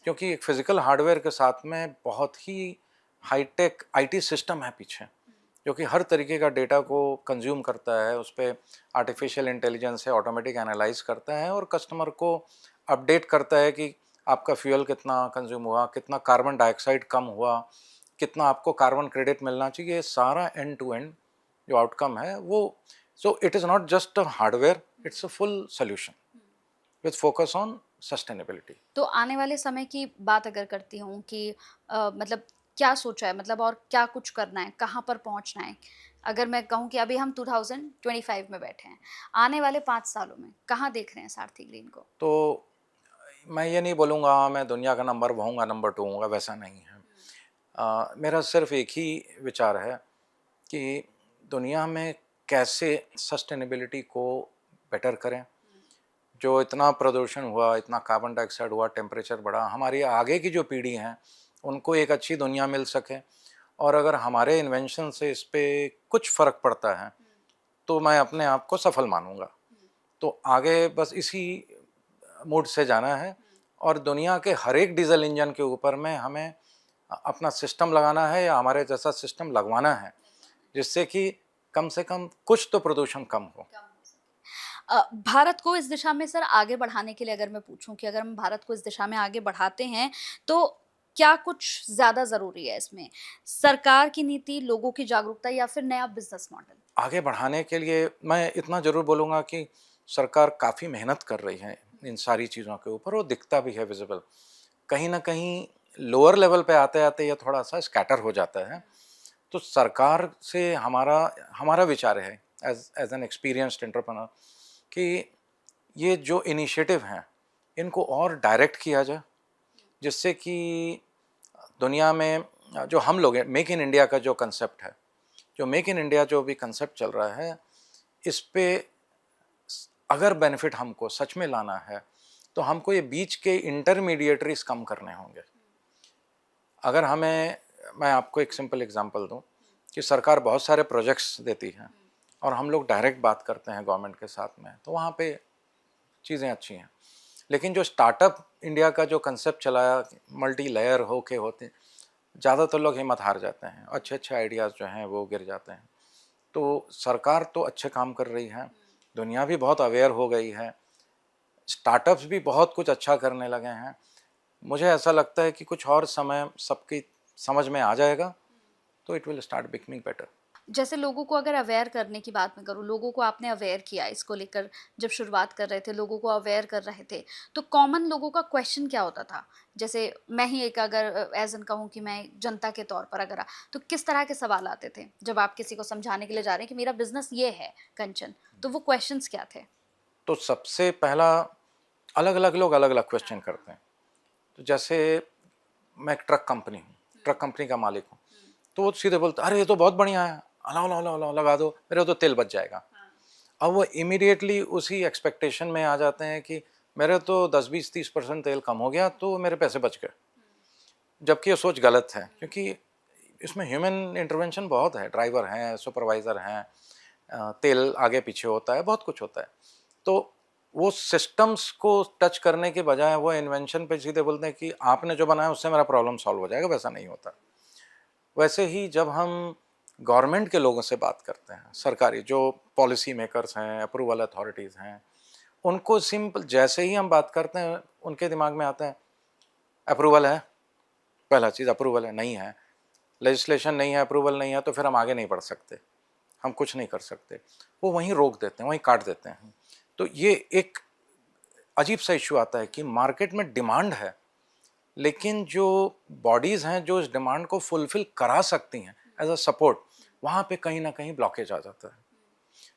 क्योंकि एक फिजिकल हार्डवेयर के साथ में बहुत ही हाईटेक आईटी सिस्टम है पीछे, जो कि हर तरीके का डेटा को कंज्यूम करता है, उस पर आर्टिफिशियल इंटेलिजेंस से ऑटोमेटिक एनालाइज करता है और कस्टमर को अपडेट करता है कि आपका फ्यूल कितना कंज्यूम हुआ, कितना कार्बन डाइऑक्साइड कम हुआ, कितना आपको कार्बन क्रेडिट मिलना चाहिए। सारा एंड टू एंड जो आउटकम है वो, so it is not just a hardware, it's a full solution with focus on sustainability. तो आने वाले समय की बात अगर करती हूँ कि मतलब क्या सोचा है मतलब और क्या कुछ करना है, कहाँ पर पहुँचना है? अगर मैं कहूँ कि अभी हम 2025 में बैठे हैं, आने वाले 5 सालों में कहाँ देख रहे हैं सारथी ग्रीन को? तो मैं ये नहीं बोलूँगा मैं दुनिया का नंबर होऊंगा, नंबर 2 होऊंगा, वैसा नहीं है। मेरा सिर्फ एक ही विचार है कि दुनिया में कैसे सस्टेनेबिलिटी को बेटर करें। जो इतना प्रदूषण हुआ, इतना कार्बन डाइऑक्साइड हुआ, टेम्परेचर बढ़ा, हमारी आगे की जो पीढ़ी हैं उनको एक अच्छी दुनिया मिल सके, और अगर हमारे इन्वेंशन से इस पे कुछ फ़र्क पड़ता है तो मैं अपने आप को सफल मानूंगा। तो आगे बस इसी मूड से जाना है, और दुनिया के हर एक डीजल इंजन के ऊपर में हमें अपना सिस्टम लगाना है या हमारे जैसा सिस्टम लगवाना है, जिससे कि कम से कम कुछ तो प्रदूषण कम हो। भारत को इस दिशा में सर आगे बढ़ाने के लिए अगर मैं पूछूं कि अगर हम भारत को इस दिशा में आगे बढ़ाते हैं तो क्या कुछ ज़्यादा ज़रूरी है इसमें? सरकार की नीति, लोगों की जागरूकता या फिर नया बिज़नेस मॉडल? आगे बढ़ाने के लिए मैं इतना ज़रूर बोलूँगा कि सरकार काफ़ी मेहनत कर रही है इन सारी चीज़ों के ऊपर, वो दिखता भी है विजिबल। कहीं ना कहीं लोअर लेवल पे आते आते ये थोड़ा सा स्कैटर हो जाता है। तो सरकार से हमारा हमारा विचार है, एज एन एक्सपीरियंस्ड एंटरप्रेन्योर कि ये जो इनिशिएटिव हैं इनको और डायरेक्ट किया जाए, जिससे कि दुनिया में जो हम लोग हैं, मेक इन इंडिया का जो कंसेप्ट है, जो मेक इन इंडिया जो भी कंसेप्ट चल रहा है, इस पे अगर बेनिफिट हमको सच में लाना है तो हमको ये बीच के इंटरमीडिएटरीज कम करने होंगे। अगर मैं आपको एक सिंपल एग्जांपल दूं कि सरकार बहुत सारे प्रोजेक्ट्स देती है और हम लोग डायरेक्ट बात करते हैं गवर्नमेंट के साथ में, तो वहाँ पे चीज़ें अच्छी हैं। लेकिन जो स्टार्टअप इंडिया का जो कंसेप्ट चलाया, मल्टी लेयर होके होते, ज़्यादातर लोग हिम्मत हार जाते हैं, अच्छे अच्छे आइडियाज़ जो हैं वो गिर जाते हैं। तो सरकार तो अच्छे काम कर रही है, दुनिया भी बहुत अवेयर हो गई है, स्टार्टअप्स भी बहुत कुछ अच्छा करने लगे हैं। मुझे ऐसा लगता है कि कुछ और समय सबकी समझ में आ जाएगा तो it will start becoming better. जैसे लोगों को अगर अवेयर करने की बात मैं करूँ, लोगों को आपने अवेयर किया इसको लेकर, जब शुरुआत कर रहे थे लोगों को अवेयर कर रहे थे, तो कॉमन लोगों का क्वेश्चन क्या होता था? जैसे मैं ही एक अगर एज एन कहूँ कि मैं जनता के तौर पर अगर तो किस तरह के सवाल आते थे जब आप किसी को समझाने के लिए जा रहे हैं कि मेरा बिजनेस ये है कंचन, तो वो क्वेश्चंस क्या थे? तो सबसे पहला, अलग अलग लोग अलग अलग क्वेश्चन करते हैं। तो जैसे मैं एक ट्रक कंपनी हूँ, ट्रक कंपनी का मालिक हूँ, तो वो सीधे बोलते अरे ये तो बहुत बढ़िया है, लाओ लाओ लाओ लाओ लगा दो, मेरे तो तेल बच जाएगा। अब वो इमीडिएटली उसी एक्सपेक्टेशन में आ जाते हैं कि मेरे तो 10-20-30% तेल कम हो गया तो मेरे पैसे बच गए, जबकि ये सोच गलत है, क्योंकि इसमें ह्यूमन इंटरवेंशन बहुत है, ड्राइवर हैं, सुपरवाइज़र हैं, तेल आगे पीछे होता है, बहुत कुछ होता है। तो वो सिस्टम्स को टच करने के बजाय वो इन्वेंशन पे सीधे बोलते हैं कि आपने जो बनाया उससे मेरा प्रॉब्लम सॉल्व हो जाएगा, वैसा नहीं होता। वैसे ही जब हम गवर्नमेंट के लोगों से बात करते हैं, सरकारी जो पॉलिसी मेकर्स हैं, अप्रूवल अथॉरिटीज़ हैं, उनको सिंपल जैसे ही हम बात करते हैं उनके दिमाग में आता है अप्रूवल है, पहला चीज़ अप्रूवल है, नहीं है लेजिस्लेशन, नहीं है अप्रूवल, नहीं है तो फिर हम आगे नहीं बढ़ सकते, हम कुछ नहीं कर सकते। वो वहीं रोक देते हैं, वहीं काट देते हैं। तो ये एक अजीब सा इशू आता है कि मार्केट में डिमांड है, लेकिन जो बॉडीज़ हैं जो इस डिमांड को फुलफिल करा सकती हैं एज अ सपोर्ट, वहाँ पे कहीं ना कहीं ब्लॉकेज आ जाता है।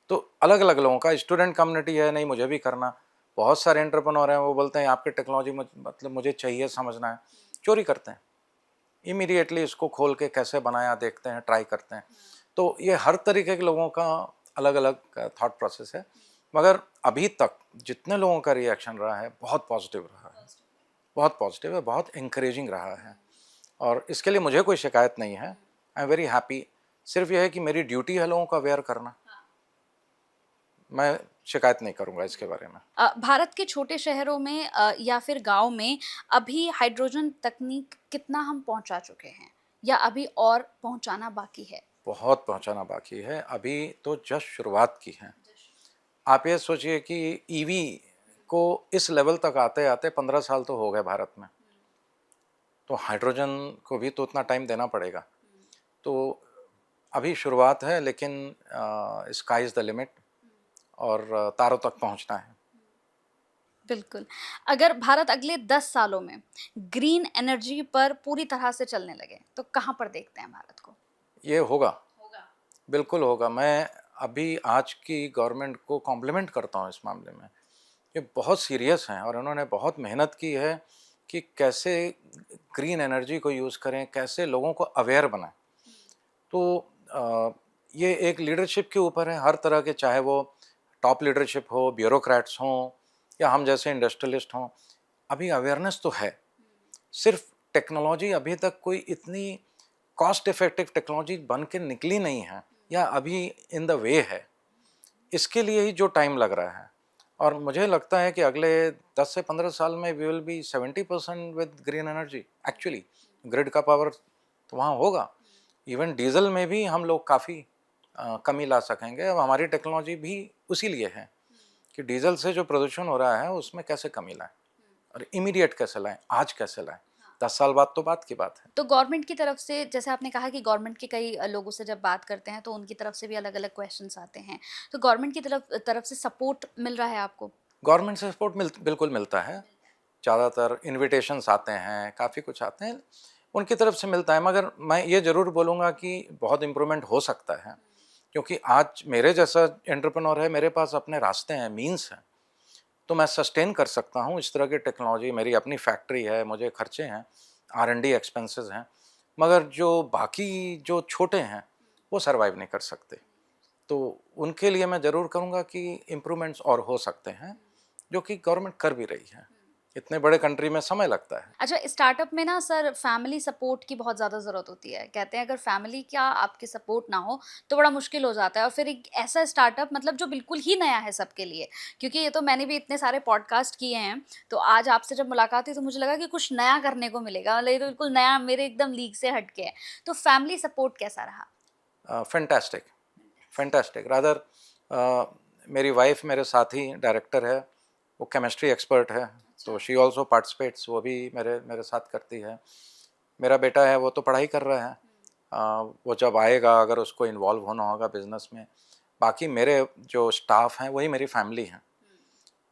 तो अलग अलग लोगों का, स्टूडेंट कम्युनिटी है, नहीं मुझे भी करना, बहुत सारे एंटरप्रेन्योर हैं वो बोलते हैं आपके टेक्नोलॉजी मतलब मुझे चाहिए, समझना है, चोरी करते हैं, इमीडिएटली इसको खोल के कैसे बनाया देखते हैं, ट्राई करते हैं। तो ये हर तरीके के लोगों का अलग अलग थॉट प्रोसेस है, मगर अभी तक जितने लोगों का रिएक्शन रहा है बहुत पॉजिटिव रहा है, बहुत पॉजिटिव है, बहुत इंकरेजिंग रहा है, और इसके लिए मुझे कोई शिकायत नहीं है। I am very happy. सिर्फ यह है कि मेरी ड्यूटी है लोगों को अवेयर करना, मैं शिकायत नहीं करूंगा इसके बारे में। भारत के छोटे शहरों में या फिर गांव में अभी हाइड्रोजन तकनीक कितना हम पहुंचा चुके हैं, या अभी और पहुंचाना बाकी है? बहुत पहुंचाना बाकी है, अभी तो जस्ट शुरुआत की है। आप ये सोचिए कि ईवी को इस लेवल तक आते आते 15 साल तो हो गए भारत में, तो हाइड्रोजन को भी तो उतना टाइम देना पड़ेगा। तो अभी शुरुआत है, लेकिन स्काई इज़ द लिमिट, और तारों तक पहुंचना है। बिल्कुल। अगर भारत अगले 10 सालों में ग्रीन एनर्जी पर पूरी तरह से चलने लगे, तो कहाँ पर देखते हैं भारत को? ये होगा, होगा। बिल्कुल होगा। मैं अभी आज की गवर्नमेंट को कॉम्प्लीमेंट करता हूँ इस मामले में। ये बहुत सीरियस हैं और उन्होंने बहुत मेहनत की है कि कैसे ग्रीन एनर्जी को यूज़ करें, कैसे लोगों को अवेयर बनाएं। तो ये एक लीडरशिप के ऊपर है, हर तरह के, चाहे वो टॉप लीडरशिप हो, ब्यूरोक्रेट्स हों, या हम जैसे इंडस्ट्रियलिस्ट हों, अभी अवेयरनेस तो है। सिर्फ टेक्नोलॉजी अभी तक कोई इतनी कॉस्ट इफेक्टिव टेक्नोलॉजी बन के निकली नहीं है, या अभी इन द वे है, इसके लिए ही जो टाइम लग रहा है। और मुझे लगता है कि अगले 10 से 15 साल में we will be 70% with green energy. Actually grid का पावर तो वहाँ होगा, इवन डीजल में भी हम लोग काफ़ी कमी ला सकेंगे। अब हमारी टेक्नोलॉजी भी उसी लिए है कि डीजल से जो प्रदूषण हो रहा है उसमें कैसे कमी लाएं, और इमीडिएट कैसे लाएं, आज कैसे लाएं। 10 साल बाद तो बात की बात है। तो गवर्नमेंट की तरफ से, जैसे आपने कहा कि गवर्नमेंट के कई लोगों से जब बात करते हैं तो उनकी तरफ से भी अलग-अलग क्वेश्चंस आते हैं। तो गवर्नमेंट की तरफ से सपोर्ट मिल रहा है आपको? गवर्नमेंट से सपोर्ट बिल्कुल मिलता है। ज़्यादातर इन्विटेशंस आते हैं, काफ़ी कुछ आते हैं, उनकी तरफ से मिलता है। मगर मैं ये ज़रूर बोलूँगा कि बहुत इम्प्रूवमेंट हो सकता है, क्योंकि आज मेरे जैसा एंटरप्रेन्योर है, मेरे पास अपने रास्ते हैं, मीन्स हैं, तो मैं सस्टेन कर सकता हूँ इस तरह की टेक्नोलॉजी। मेरी अपनी फैक्ट्री है, मुझे खर्चे हैं, R&D एक्सपेंसेस हैं, मगर जो बाकी जो छोटे हैं वो सर्वाइव नहीं कर सकते। तो उनके लिए मैं ज़रूर कहूँगा कि इम्प्रूवमेंट्स और हो सकते हैं, जो कि गवर्नमेंट कर भी रही है। इतने बड़े कंट्री में समय लगता है। अच्छा, स्टार्टअप में ना सर फैमिली सपोर्ट की बहुत ज़्यादा ज़रूरत होती है। कहते हैं अगर फैमिली का आपकी सपोर्ट ना हो तो बड़ा मुश्किल हो जाता है, और फिर एक ऐसा स्टार्टअप मतलब जो बिल्कुल ही नया है सबके लिए। क्योंकि ये तो मैंने भी इतने सारे पॉडकास्ट किए हैं, तो आज आपसे जब मुलाकात हुई तो मुझे लगा कि कुछ नया करने को मिलेगा, मतलब ये तो बिल्कुल नया, मेरे एकदम लीग से हट के है। तो फैमिली सपोर्ट कैसा रहा? Fantastic, fantastic rather. मेरी वाइफ मेरे साथ ही डायरेक्टर है, वो केमिस्ट्री एक्सपर्ट है, तो शी ऑल्सो पार्टिसिपेट्स, वो भी मेरे मेरे साथ करती है। मेरा बेटा है, वो तो पढ़ाई कर रहा है, वो जब आएगा अगर उसको इन्वॉल्व होना होगा बिजनेस में। बाकी मेरे जो स्टाफ हैं वही मेरी फैमिली हैं,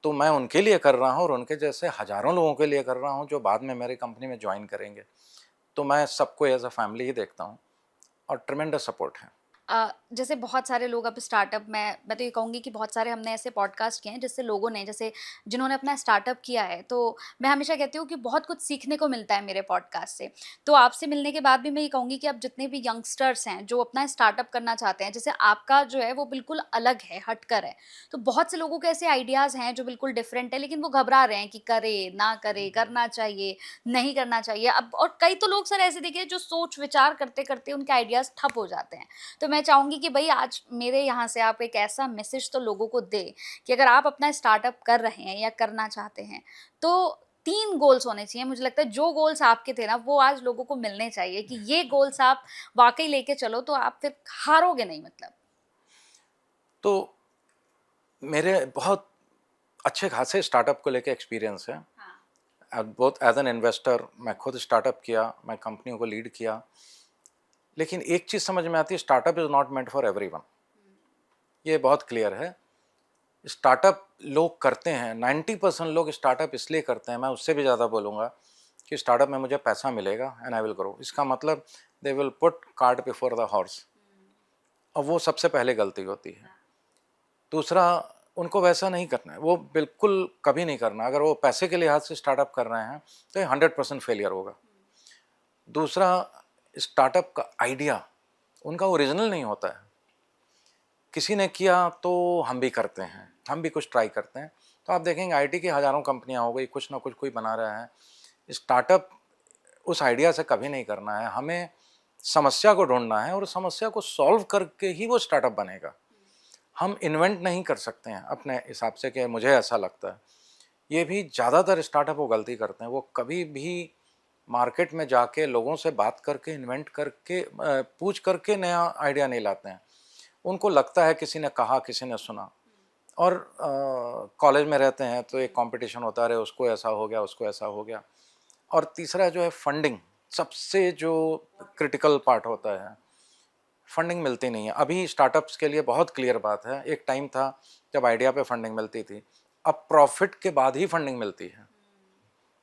तो मैं उनके लिए कर रहा हूँ और उनके जैसे हज़ारों लोगों के लिए कर रहा हूँ जो बाद में मेरी कंपनी में ज्वाइन करेंगे। तो मैं सबको एज अ फैमिली ही देखता हूँ और ट्रिमेंडस सपोर्ट है। जैसे बहुत सारे लोग अब स्टार्टअप में, मैं तो ये कहूँगी कि बहुत सारे हमने ऐसे पॉडकास्ट किए हैं जिससे लोगों ने, जैसे जिन्होंने अपना स्टार्टअप किया है, तो मैं हमेशा कहती हूँ कि बहुत कुछ सीखने को मिलता है मेरे पॉडकास्ट से। तो आपसे मिलने के बाद भी मैं ये कहूँगी कि अब जितने भी यंगस्टर्स हैं जो अपना स्टार्टअप करना चाहते हैं, जैसे आपका जो है वो बिल्कुल अलग है, हटकर है, तो बहुत से लोगों के ऐसे आइडियाज़ हैं जो बिल्कुल डिफरेंट है, लेकिन वो घबरा रहे हैं कि करे ना करे, करना चाहिए नहीं करना चाहिए। अब और कई तो लोग सर ऐसे देखे जो सोच विचार करते करते उनके आइडियाज़ ठप हो जाते हैं। तो मैं चाहूँगी कि भई आज मेरे यहाँ से आप एक ऐसा मैसेज तो लोगों को दें कि अगर आप अपना स्टार्टअप कर रहे हैं या करना चाहते हैं, तो 3 गोल्स होने चाहिए। मुझे लगता है जो गोल्स आपके थे ना, वो आज लोगों को मिलने चाहिए कि ये गोल्स आप वाक़ई लेके चलो तो आप फिर हारोगे नहीं मतलब। तो मेरे बहुत अच्छे खासे स्टार्टअप को लेके एक्सपीरियंस है। हाँ। बोथ एज एन इन्वेस्टर, मैं खुद स्टार्टअप किया, मैं कंपनियों को लीड किया। लेकिन एक चीज़ समझ में आती है, startup is not meant for everyone. ये बहुत क्लियर है। स्टार्टअप लोग करते हैं, 90% लोग स्टार्टअप इसलिए करते हैं, मैं उससे भी ज़्यादा बोलूँगा, कि स्टार्टअप में मुझे पैसा मिलेगा एंड आई विल ग्रो। इसका मतलब they will put cart before the horse, और वो सबसे पहले गलती होती है। दूसरा, उनको वैसा नहीं करना है, वो बिल्कुल कभी नहीं करना। अगर वो पैसे के लिहाज से स्टार्टअप कर रहे हैं तो ये 100% फेलियर होगा। दूसरा, स्टार्टअप का आइडिया उनका ओरिजिनल नहीं होता है। किसी ने किया तो हम भी करते हैं, हम भी कुछ ट्राई करते हैं। तो आप देखेंगे आईटी की हज़ारों कंपनियां हो गई, कुछ ना कुछ कोई बना रहा है। स्टार्टअप उस आइडिया से कभी नहीं करना है, हमें समस्या को ढूंढना है और समस्या को सॉल्व करके ही वो स्टार्टअप बनेगा। हम इन्वेंट नहीं कर सकते हैं अपने हिसाब से, कि मुझे ऐसा लगता है। ये भी ज़्यादातर स्टार्टअप वो गलती करते हैं, वो कभी भी मार्केट में जाके लोगों से बात करके, इन्वेंट करके, पूछ करके नया आइडिया नहीं लाते हैं। उनको लगता है किसी ने कहा, किसी ने सुना। और कॉलेज में रहते हैं तो एक कंपटीशन होता है, अरे उसको ऐसा हो गया, उसको ऐसा हो गया। और तीसरा जो है फंडिंग, सबसे जो क्रिटिकल पार्ट होता है, फंडिंग मिलती नहीं है। अभी स्टार्टअप्स के लिए बहुत क्लियर बात है, एक टाइम था जब आइडिया पे फंडिंग मिलती थी, अब प्रॉफिट के बाद ही फंडिंग मिलती है।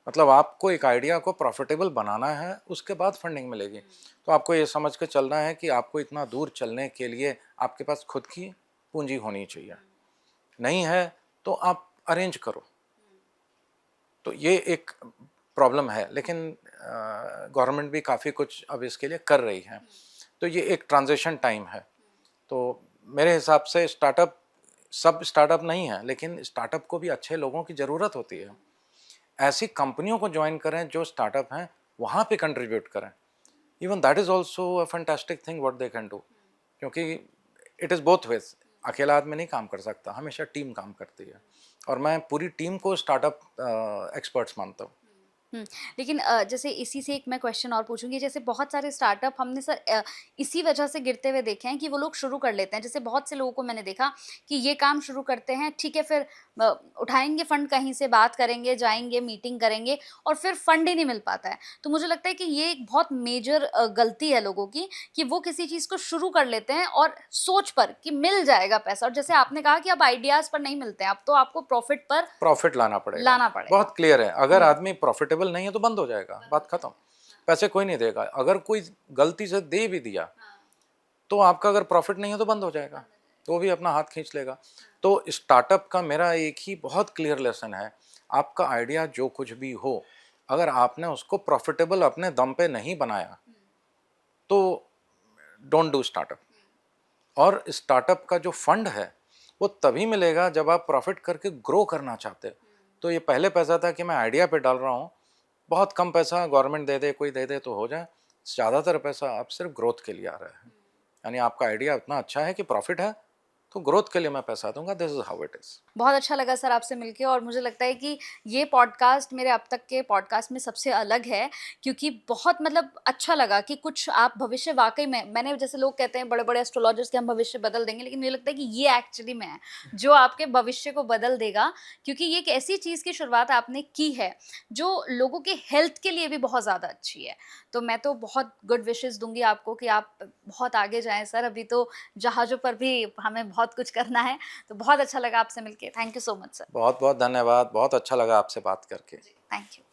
मतलब आपको एक आइडिया को प्रॉफिटेबल बनाना है, उसके बाद फंडिंग मिलेगी। तो आपको ये समझ के चलना है कि आपको इतना दूर चलने के लिए आपके पास खुद की पूंजी होनी चाहिए। नहीं है तो आप अरेंज करो। तो ये एक प्रॉब्लम है, लेकिन गवर्नमेंट भी काफ़ी कुछ अब इसके लिए कर रही है। तो ये एक ट्रांजिशन टाइम है। तो मेरे हिसाब से स्टार्टअप, सब स्टार्टअप नहीं है, लेकिन स्टार्टअप को भी अच्छे लोगों की ज़रूरत होती है। ऐसी कंपनियों को ज्वाइन करें जो स्टार्टअप हैं, वहाँ पे कंट्रीब्यूट करें। Even that is also a fantastic thing what they can do, क्योंकि इट इज़ बोथ वेज। अकेला आदमी नहीं काम कर सकता, हमेशा टीम काम करती है, और मैं पूरी टीम को स्टार्टअप एक्सपर्ट्स मानता हूँ। हुँ, लेकिन जैसे इसी से एक मैं क्वेश्चन और पूछूँगी, जैसे बहुत सारे स्टार्टअप हमने सर इसी वजह से गिरते हुए देखे हैं कि वो लोग शुरू कर लेते हैं। जैसे बहुत से लोगों को मैंने देखा कि ये काम शुरू करते हैं, ठीक है, फिर उठाएँगे फंड कहीं से, बात करेंगे, जाएँगे, मीटिंग करेंगे और फिर फंड ही नहीं मिल पाता है। तो मुझे लगता है कि ये एक बहुत मेजर गलती है लोगों की कि वो किसी चीज़ को शुरू कर लेते हैं और सोच पर कि मिल जाएगा पैसा, और जैसे आपने कहा कि अब आइडियाज़ पर नहीं मिलते हैं, अब तो आपको प्रॉफ़िट पर प्रॉफिट लाना पड़ेगा। लाना पड़ेगा। बहुत क्लियर है, अगर हुँ। आदमी प्रॉफिटेबल नहीं है तो बंद हो जाएगा, बात खत्म। पैसे कोई नहीं देगा। अगर कोई गलती से दे भी दिया तो आपका अगर प्रॉफिट नहीं है तो बंद हो जाएगा, तो वो भी अपना हाथ खींच लेगा। तो स्टार्टअप का मेरा एक ही बहुत क्लियर लेसन है, आपका आइडिया जो कुछ भी हो, अगर आपने उसको प्रॉफिटेबल अपने दम पे नहीं बनाया तो डोंट डू स्टार्टअप। और स्टार्टअप का जो फंड है वो तभी मिलेगा जब आप प्रॉफिट करके ग्रो करना चाहते हो। तो ये पहले पैसा था कि मैं आइडिया पे डाल रहा हूँ, बहुत कम पैसा गवर्नमेंट दे दे, कोई दे दे तो हो जाए, ज़्यादातर पैसा अब सिर्फ ग्रोथ के लिए आ रहा है। यानी आपका आइडिया उतना अच्छा है कि प्रॉफिट है तो ग्रोथ के लिए मैं पैसा दूंगा, this is how it is. बहुत अच्छा लगा सर आपसे मिलके, और मुझे लगता है कि ये पॉडकास्ट मेरे अब तक के पॉडकास्ट में सबसे अलग है, क्योंकि बहुत मतलब अच्छा लगा कि कुछ आप भविष्य वाकई में, मैंने जैसे लोग कहते हैं बड़े बड़े एस्ट्रोलॉजर्स के हम भविष्य बदल देंगे, लेकिन मुझे लगता है कि ये एक्चुअली में है जो आपके भविष्य को बदल देगा, क्योंकि ये एक ऐसी चीज़ की शुरुआत आपने की है जो लोगों के हेल्थ के लिए भी बहुत ज़्यादा अच्छी है। तो मैं तो बहुत गुड विशेस दूंगी आपको कि आप बहुत आगे जाएं सर। अभी तो जहाज़ों पर भी हमें बहुत कुछ करना है। तो बहुत अच्छा लगा आपसे मिलके। Thank you so much sir. बहुत बहुत धन्यवाद, बहुत अच्छा लगा आपसे बात करके। Thank you.